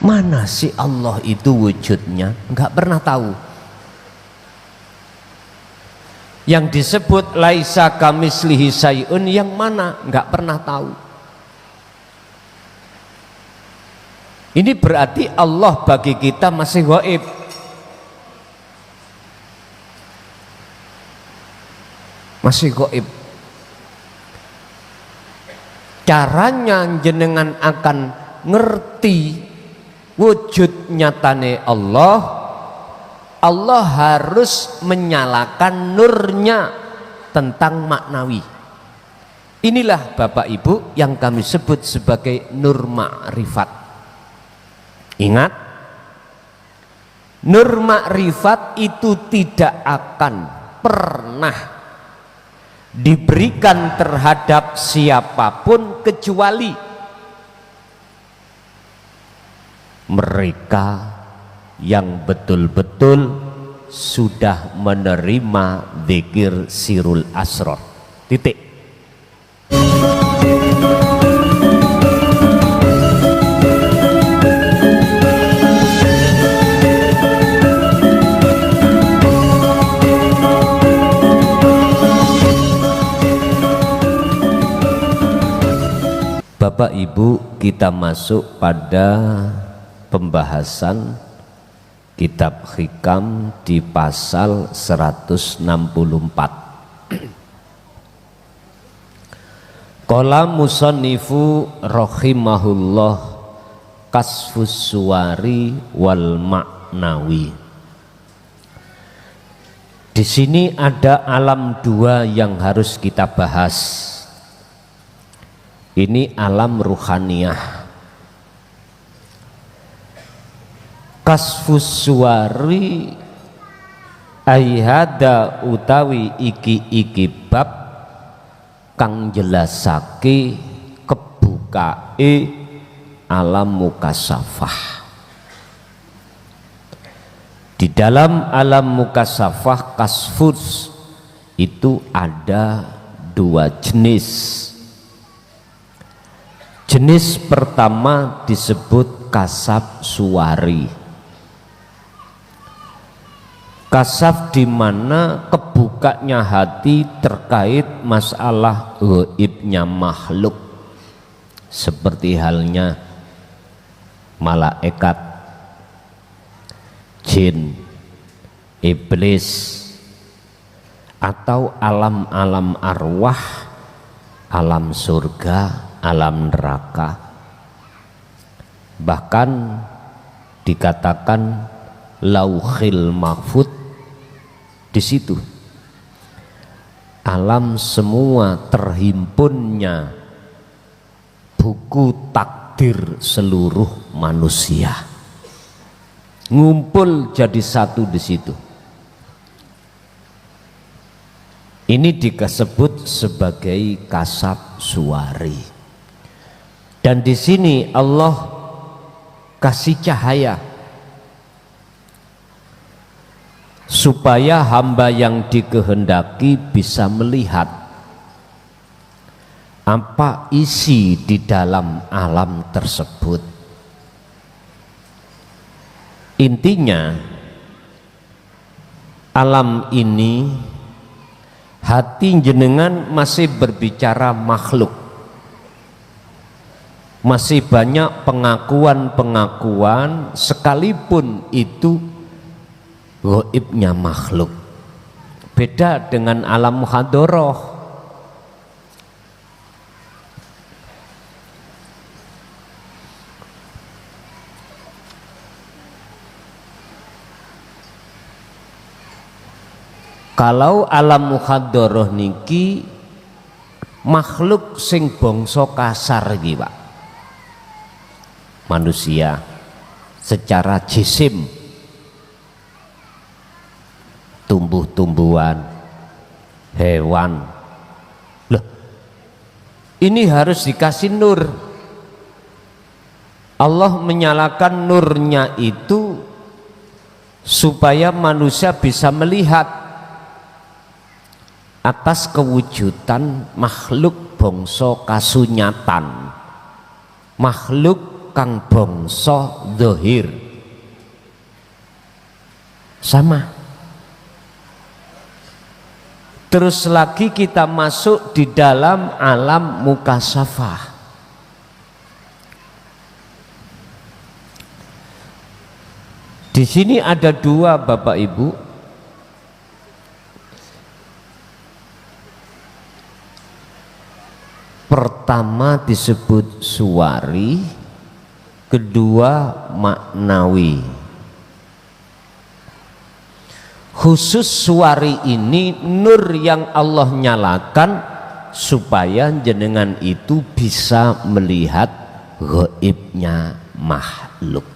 Mana sih Allah itu wujudnya? Enggak pernah tahu. Yang disebut laisa kamislihi syai'un yang mana? Enggak pernah tahu. Ini berarti Allah bagi kita masih gaib. Masih gaib. Caranya jenengan akan ngerti wujud nyatane Allah, Allah harus menyalakan nurnya tentang maknawi. Inilah Bapak Ibu yang kami sebut sebagai nur ma'rifat. Ingat, nur ma'rifat itu tidak akan pernah diberikan terhadap siapapun kecuali mereka yang betul-betul sudah menerima dzikir sirul asrar. Titik. Bapak Ibu, kita masuk pada pembahasan kitab Hikam di pasal 164. Qala musannifu rahimahullah kasfus suwari wal ma'nawi. Di sini ada alam dua yang harus kita bahas. Ini alam ruhaniyah. Kasfus suwari aihada utawi iki bab kang jelasake kebukae alam mukasafah. Di dalam alam mukasafah kasfus itu ada dua jenis. Jenis pertama disebut kasaf suwari. Kasaf di mana kebukanya hati terkait masalah gaibnya makhluk, seperti halnya malaikat, jin, iblis, atau alam-alam arwah, alam surga, alam neraka. Bahkan dikatakan lauhil mahfud, di situ alam semua terhimpunnya buku takdir seluruh manusia, ngumpul jadi satu di situ. Ini disebut sebagai kasab suwari. Dan di sini Allah kasih cahaya supaya hamba yang dikehendaki bisa melihat apa isi di dalam alam tersebut. Intinya alam ini, hati jenengan masih berbicara makhluk. Masih banyak pengakuan-pengakuan sekalipun itu gaibnya makhluk. Beda dengan alam muhadharah. Kalau alam muhadharah niki makhluk sing bangsa kasar iki, Pak. Manusia secara jisim, tumbuh-tumbuhan, hewan. Loh, ini harus dikasih nur. Allah menyalakan nurnya itu supaya manusia bisa melihat atas kewujudan makhluk bangsa kasunyatan, makhluk kang bangsa zahir. Sama. Terus lagi kita masuk di dalam alam mukasafah. Di sini ada dua Bapak Ibu. Pertama disebut suwari, kedua maknawi. Khusus suwari ini nur yang Allah nyalakan supaya jenengan itu bisa melihat gaibnya makhluk.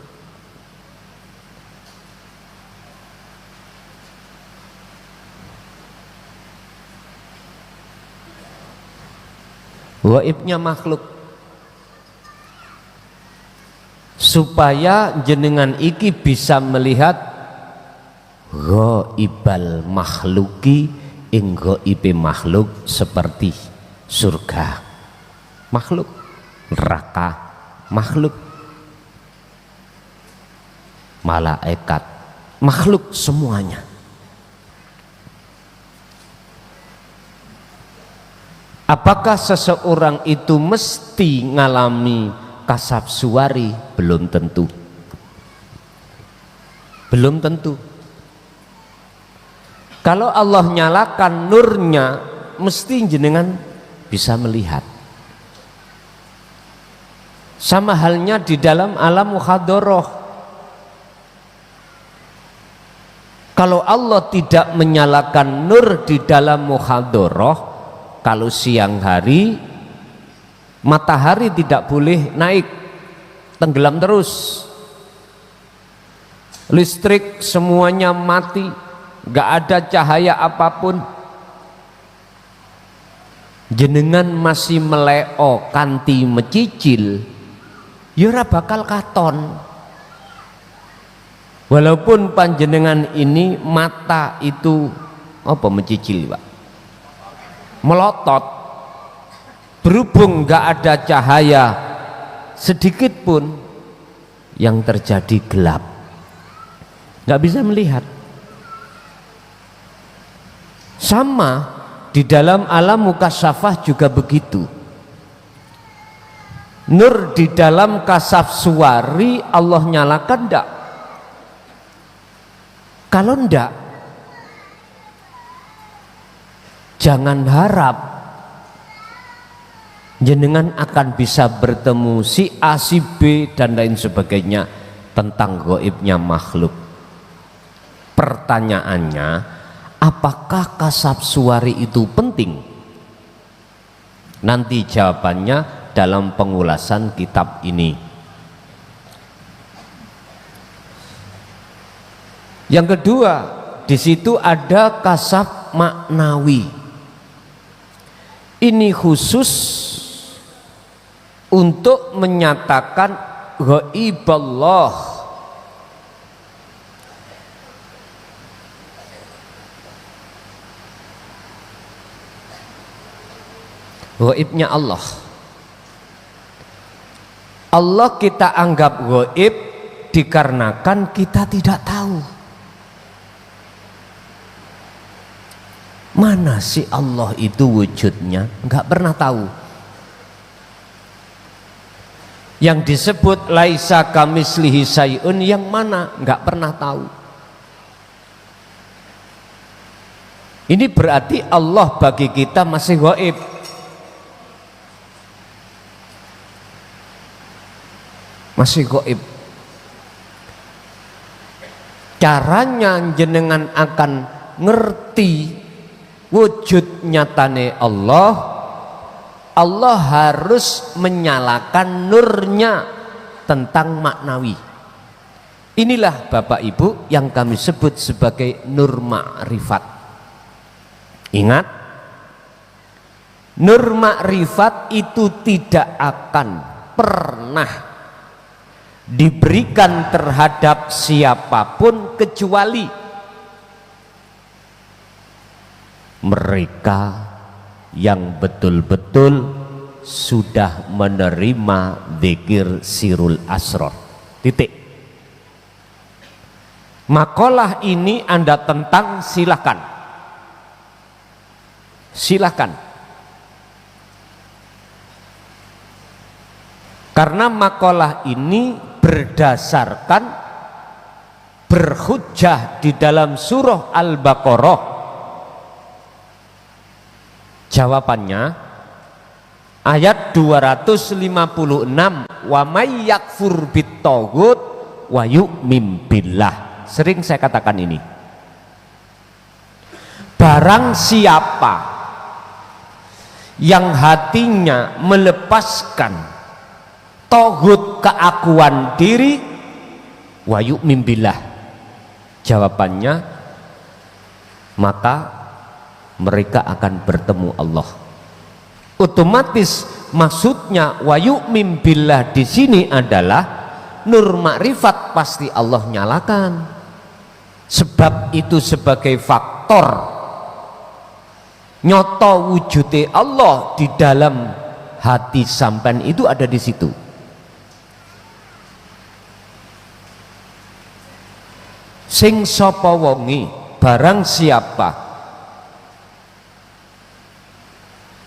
Gaibnya makhluk, supaya jenengan iki bisa melihat ghaibal makhluki ing ghaibe makhluk, seperti surga makhluk, neraka makhluk, malaikat makhluk, semuanya. Apakah seseorang itu mesti ngalami kasab suwari? Belum tentu. Belum tentu. Kalau Allah nyalakan nurnya, mesti jenengan bisa melihat. Sama halnya di dalam alam muhadharah. Kalau Allah tidak menyalakan nur di dalam muhadharah, kalau siang hari matahari tidak boleh naik, tenggelam terus, listrik semuanya mati, gak ada cahaya apapun, jenengan masih meleo kanti mecicil, ya ora bakal katon. Walaupun panjenengan ini mata itu apa mecicil Pak, melotot, berhubung gak ada cahaya sedikit pun, yang terjadi gelap, gak bisa melihat. Sama di dalam alam mukasafah juga begitu. Nur di dalam kasaf suwari Allah nyalakan ndak? Kalau ndak, jangan harap jenengan akan bisa bertemu si A, si B dan lain sebagainya tentang gaibnya makhluk. Pertanyaannya, apakah kasab suwari itu penting? Nanti jawabannya dalam pengulasan kitab ini. Yang kedua, di situ ada kasab maknawi. Ini khusus untuk menyatakan ghaiballah. Gaibnya Allah. Allah kita anggap gaib dikarenakan kita tidak tahu. Mana sih Allah itu wujudnya? Enggak pernah tahu. Yang disebut laisa kamislihi syai'un yang mana? Enggak pernah tahu. Ini berarti Allah bagi kita masih gaib. Masih gaib. Caranya jenengan akan ngerti wujud nyatane Allah, Allah harus menyalakan nurnya tentang maknawi. Inilah Bapak Ibu yang kami sebut sebagai nur ma'rifat. Ingat, nur ma'rifat itu tidak akan pernah diberikan terhadap siapapun kecuali mereka yang betul-betul sudah menerima zikir sirul asror. Titik. Makalah ini Anda tentang, silakan. Silakan. Karena makalah ini berdasarkan, berhujjah di dalam surah Al-Baqarah. Jawabannya ayat 256, wa may yakfur bit-taghut wa yu'min billah. Sering saya katakan ini. Barang siapa yang hatinya melepaskan taghut, keakuan diri, wa yu'min billah, jawabannya maka mereka akan bertemu Allah. Otomatis maksudnya wa yu'min billah di sini adalah nur makrifat pasti Allah nyalakan. Sebab itu sebagai faktor nyoto wujude Allah di dalam hati sampean itu ada di situ. Sing sapa wonge, barang siapa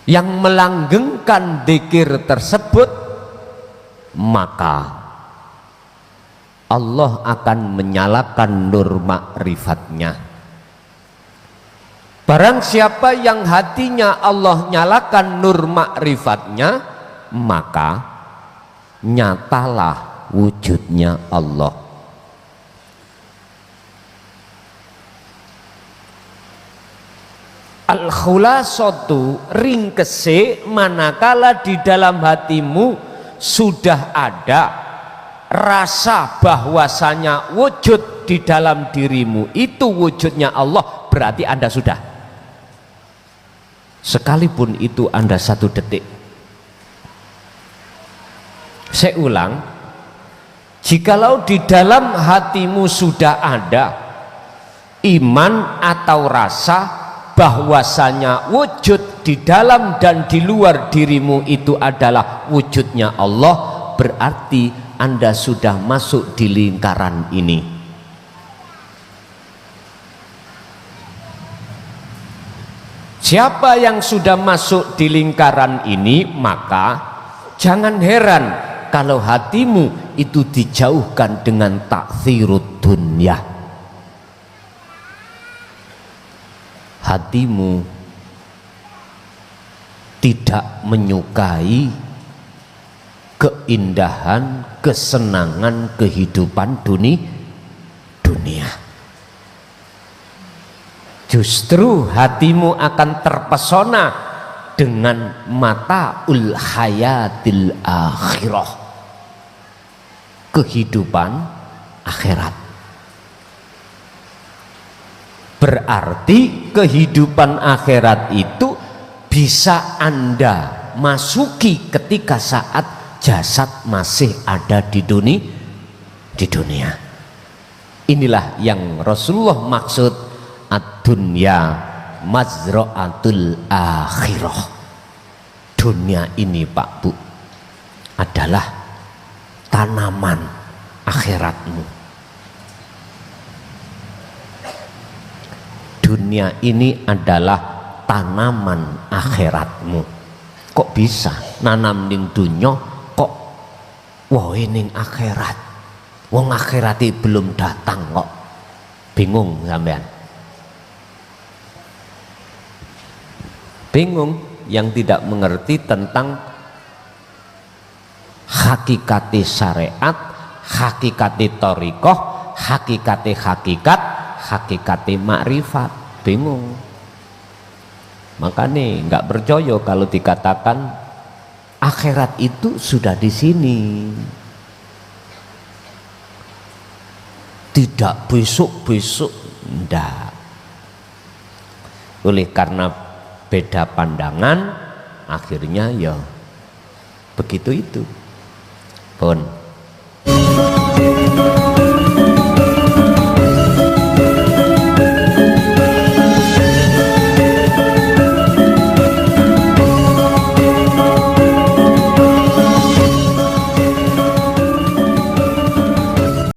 yang melanggengkan dzikir tersebut, maka Allah akan menyalakan nur makrifatnya. Barang siapa yang hatinya Allah nyalakan nur makrifatnya, maka nyatalah wujudnya Allah. Al-khulasatu, ringkese, manakala di dalam hatimu sudah ada rasa bahwasanya wujud di dalam dirimu itu wujudnya Allah, berarti Anda sudah. Sekalipun itu Anda 1 detik. Saya ulang, jikalau di dalam hatimu sudah ada iman atau rasa bahwasanya wujud di dalam dan di luar dirimu itu adalah wujudnya Allah, berarti Anda sudah masuk di lingkaran ini. Siapa yang sudah masuk di lingkaran ini, maka jangan heran kalau hatimu itu dijauhkan dengan takthirud dunya. Hatimu tidak menyukai keindahan, kesenangan kehidupan dunia. Justru hatimu akan terpesona dengan mataul hayatil akhirah, kehidupan akhirat. Berarti kehidupan akhirat itu bisa Anda masuki ketika saat jasad masih ada di dunia. Inilah yang Rasulullah maksud ad-dunya mazra'atul akhirah. Dunia ini Pak Bu adalah tanaman akhiratmu. Dunia ini adalah tanaman akhiratmu. Kok bisa nanam ning dunya kok wah ning akhirat? Wong akhirati belum datang kok. Bingung sampean? Bingung yang tidak mengerti tentang hakikati syariat, hakikati thariqah, hakikati hakikati makrifat. Bingung. Makanya nggak percaya kalau dikatakan akhirat itu sudah di sini. Tidak besok-besok, enggak. Oleh karena beda pandangan, akhirnya ya begitu itu. Pun.